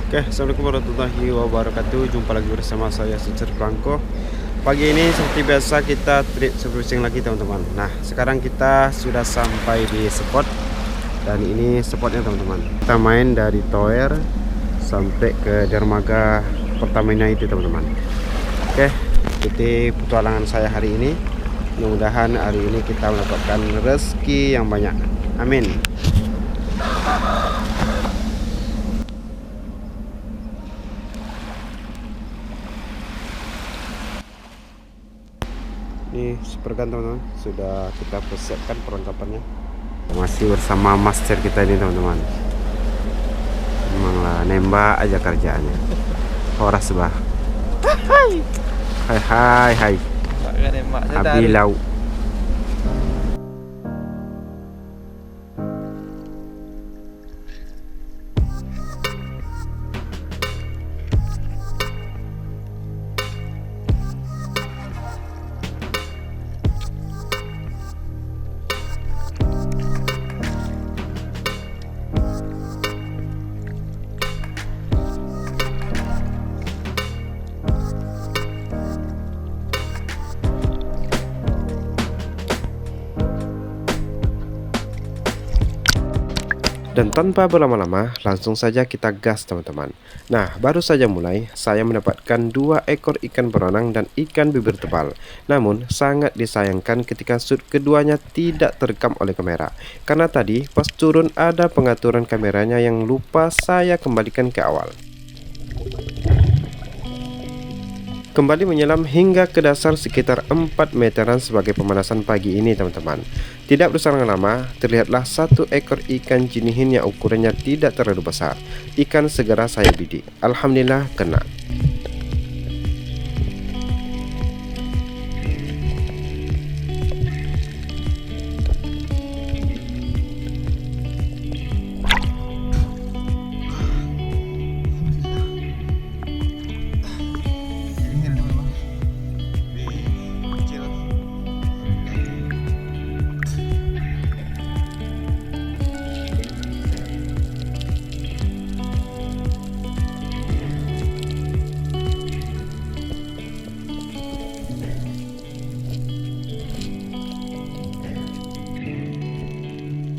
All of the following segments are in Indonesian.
Oke, assalamualaikum warahmatullahi wabarakatuh. Jumpa lagi bersama saya Sucer Blanco. Pagi ini seperti biasa kita trip surfing lagi teman-teman. Nah, sekarang kita sudah sampai di spot dan ini spotnya teman-teman. Kita main dari Tower sampai ke dermaga Pertamina itu teman-teman. Oke, itu petualangan saya hari ini. Mudah-mudahan hari ini kita mendapatkan rezeki yang banyak. Amin. Ini supergan teman-teman, sudah kita persiapkan perlengkapannya. Masih bersama master kita ini teman-teman. Memanglah nembak aja kerjaannya. Horas bah. Hai hai hai hai. Abi lau. Dan tanpa berlama-lama, langsung saja kita gas teman-teman. Nah, baru saja mulai, saya mendapatkan 2 ekor ikan beronang dan ikan bibir tebal. Namun, sangat disayangkan ketika shoot keduanya tidak terekam oleh kamera. Karena tadi, pas turun ada pengaturan kameranya yang lupa saya kembalikan ke awal. Kembali menyelam hingga ke dasar sekitar 4 meteran sebagai pemanasan pagi ini teman-teman. Tidak berselang lama, terlihatlah 1 ekor ikan jinihin yang ukurannya tidak terlalu besar. Ikan segera saya bidik. Alhamdulillah kena.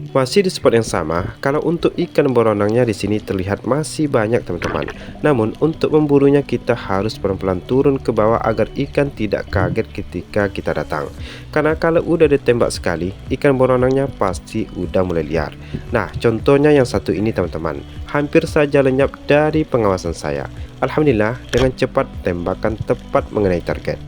Masih di spot yang sama, kalau untuk ikan beronangnya di sini terlihat masih banyak teman-teman. Namun untuk memburunya kita harus pelan-pelan turun ke bawah agar ikan tidak kaget ketika kita datang. Karena kalau udah ditembak sekali, ikan beronangnya pasti udah mulai liar. Nah, contohnya yang satu ini teman-teman, hampir saja lenyap dari pengawasan saya. Alhamdulillah dengan cepat tembakan tepat mengenai target.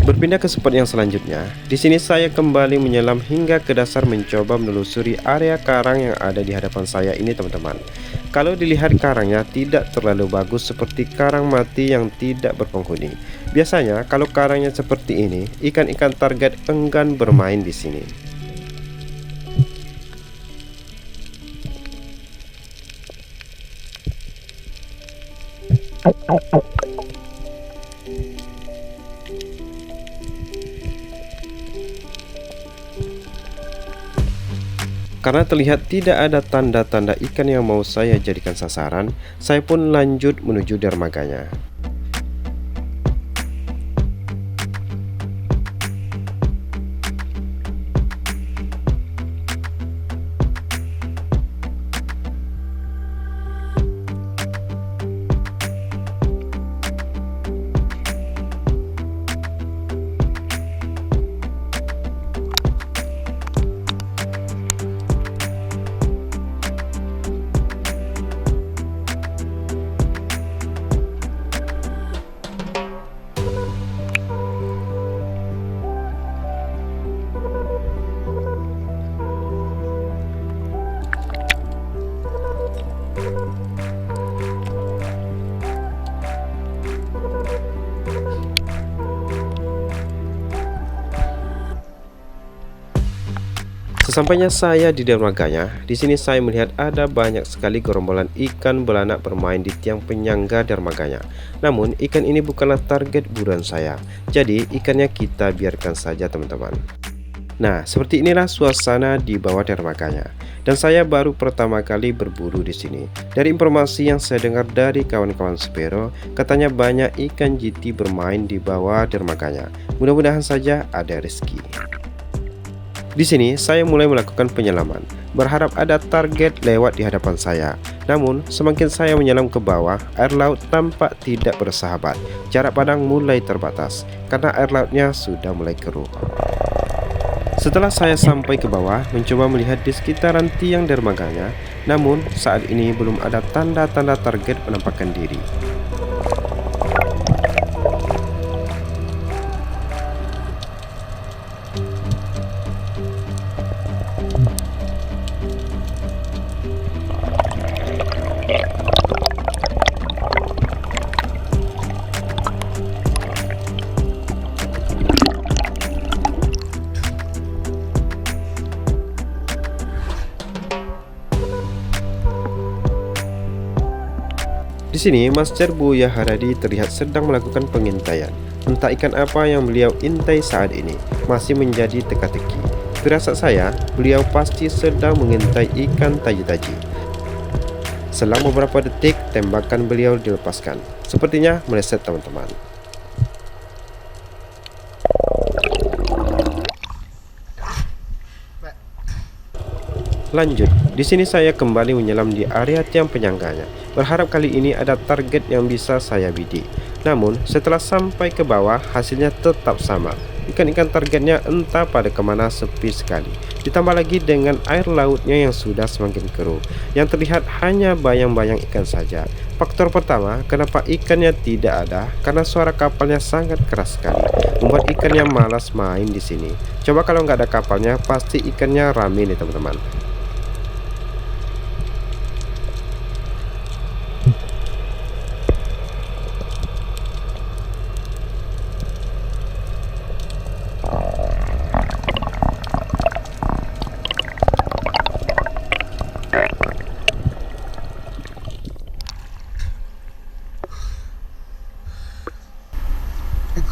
Berpindah ke spot yang selanjutnya, di sini saya kembali menyelam hingga ke dasar mencoba menelusuri area karang yang ada di hadapan saya ini teman-teman. Kalau dilihat karangnya tidak terlalu bagus seperti karang mati yang tidak berpenghuni. Biasanya kalau karangnya seperti ini, ikan-ikan target enggan bermain di sini. Karena terlihat tidak ada tanda-tanda ikan yang mau saya jadikan sasaran, saya pun lanjut menuju dermaganya. Sesampainya saya di dermaganya, di sini saya melihat ada banyak sekali gerombolan ikan belanak bermain di tiang penyangga dermaganya. Namun ikan ini bukanlah target buruan saya, jadi ikannya kita biarkan saja teman-teman. Nah, seperti inilah suasana di bawah dermaganya. Dan saya baru pertama kali berburu di sini. Dari informasi yang saya dengar dari kawan-kawan sepero, katanya banyak ikan GT bermain di bawah dermaganya. Mudah-mudahan saja ada rezeki. Di sini saya mulai melakukan penyelaman, berharap ada target lewat di hadapan saya. Namun semakin saya menyelam ke bawah, air laut tampak tidak bersahabat. Jarak pandang mulai terbatas karena air lautnya sudah mulai keruh. Setelah saya sampai ke bawah, mencoba melihat di sekitaran tiang dermaganya, namun saat ini belum ada tanda-tanda target penampakan diri. Di sini, Master Buya Haradi terlihat sedang melakukan pengintaian. Entah ikan apa yang beliau intai saat ini, masih menjadi teka-teki. Firasat saya, beliau pasti sedang mengintai ikan taji-taji. Selang beberapa detik, tembakan beliau dilepaskan. Sepertinya meleset teman-teman. Lanjut, di sini saya kembali menyelam di area tiang penyangganya. Berharap kali ini ada target yang bisa saya bidik. Namun, setelah sampai ke bawah, hasilnya tetap sama. Ikan-ikan targetnya entah pada kemana, sepi sekali. Ditambah lagi dengan air lautnya yang sudah semakin keruh. Yang terlihat hanya bayang-bayang ikan saja. Faktor pertama, kenapa ikannya tidak ada? Karena suara kapalnya sangat keras sekali, membuat ikannya malas main di sini. Coba kalau nggak ada kapalnya, pasti ikannya rame nih teman-teman.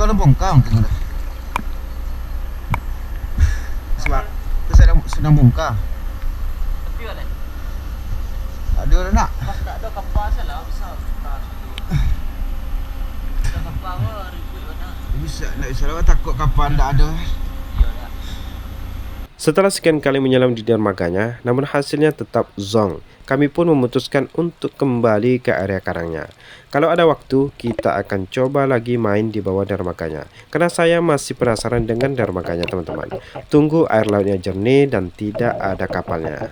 Kau dah bongkar mungkin dah. Sebab saya sedang bongkar. Tapi ada. Ada dah nak. Pas tak ada kapal salah besar. Ada kapal ribut mana. Bisa nak salah takut kapal tak ada. Iyalah. Setelah sekian kali menyelam di dermaganya, namun hasilnya tetap zong. Kami pun memutuskan untuk kembali ke area karangnya. Kalau ada waktu, kita akan coba lagi main di bawah dermaganya. Karena saya masih penasaran dengan dermaganya teman-teman. Tunggu air lautnya jernih dan tidak ada kapalnya.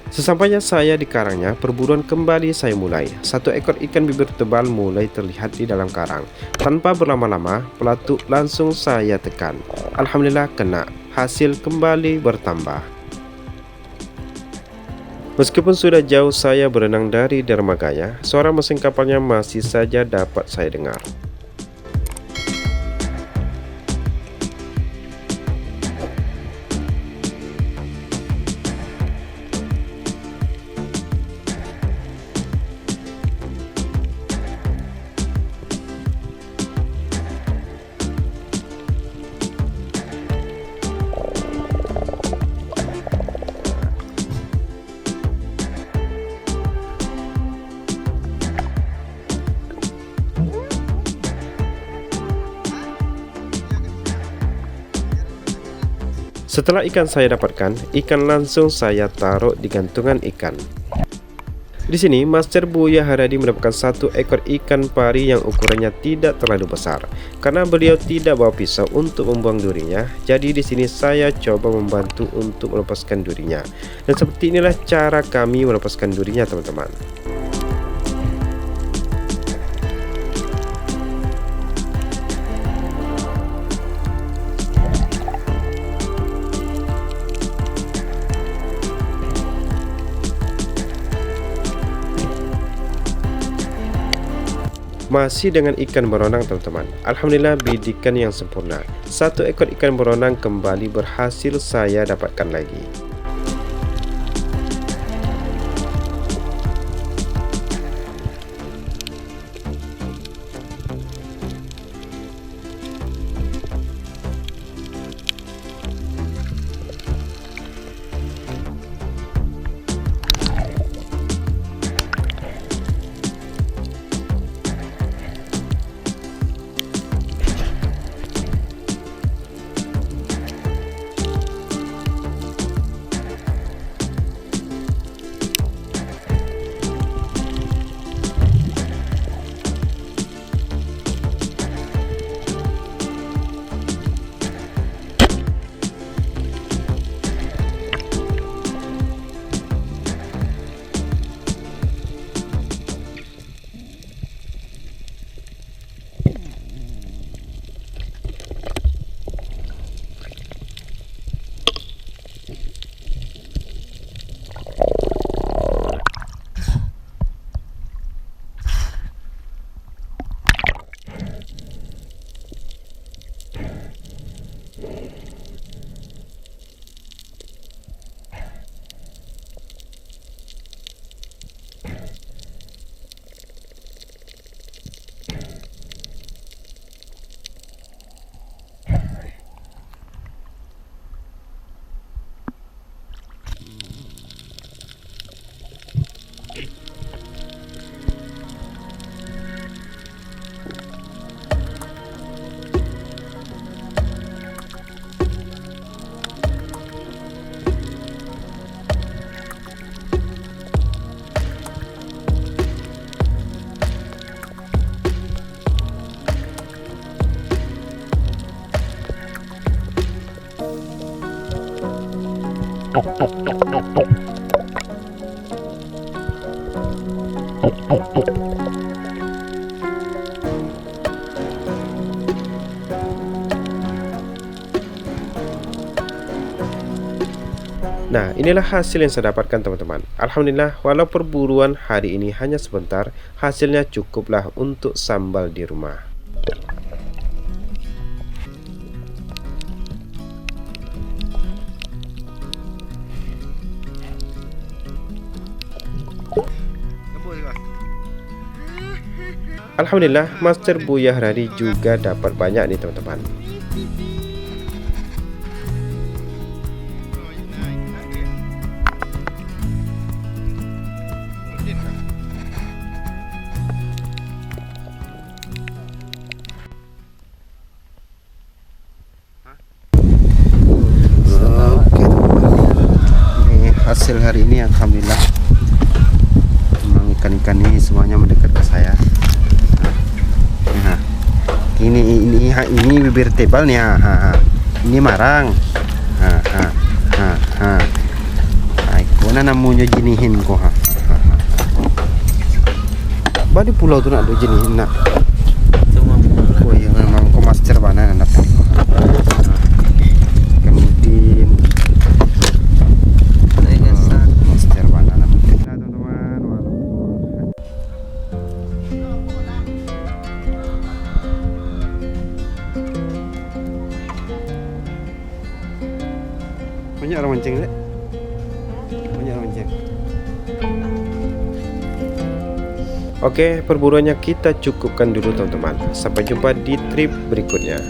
Sesampainya saya di karangnya, perburuan kembali saya mulai. Satu ekor ikan bibir tebal mulai terlihat di dalam karang. Tanpa berlama-lama, pelatuk langsung saya tekan. Alhamdulillah kena. Hasil kembali bertambah. Meskipun sudah jauh saya berenang dari dermaganya, suara mesin kapalnya masih saja dapat saya dengar. Setelah ikan saya dapatkan, ikan langsung saya taruh di gantungan ikan. Di sini, Master Buya Haradi mendapatkan satu ekor ikan pari yang ukurannya tidak terlalu besar. Karena beliau tidak bawa pisau untuk membuang durinya, jadi di sini saya coba membantu untuk melepaskan durinya. Dan seperti inilah cara kami melepaskan durinya, teman-teman. Masih dengan ikan beronang teman-teman. Alhamdulillah bidikan yang sempurna. 1 ekor ikan beronang kembali berhasil saya dapatkan lagi. Nah, inilah hasil yang saya dapatkan teman-teman. Alhamdulillah, walau perburuan hari ini hanya sebentar, hasilnya cukuplah untuk sambal di rumah. Alhamdulillah, Master Buya Harari juga dapat banyak nih teman-teman. Oke teman-teman, ini hasil hari ini alhamdulillah. Memang ikan-ikan ini semuanya mendekat ke saya. Nah, ini bibir tebal nih, ini marang. Kona namunyo jinihin ko ha. Badi pulau tu nak do jinihin nak. Oh iya memang ko master bana anak. Kemudian master bana anak. Teman-teman, banyak orang mancing deh. Banyak orang mancing. Oke, perburuannya kita cukupkan dulu teman-teman. Sampai jumpa di trip berikutnya.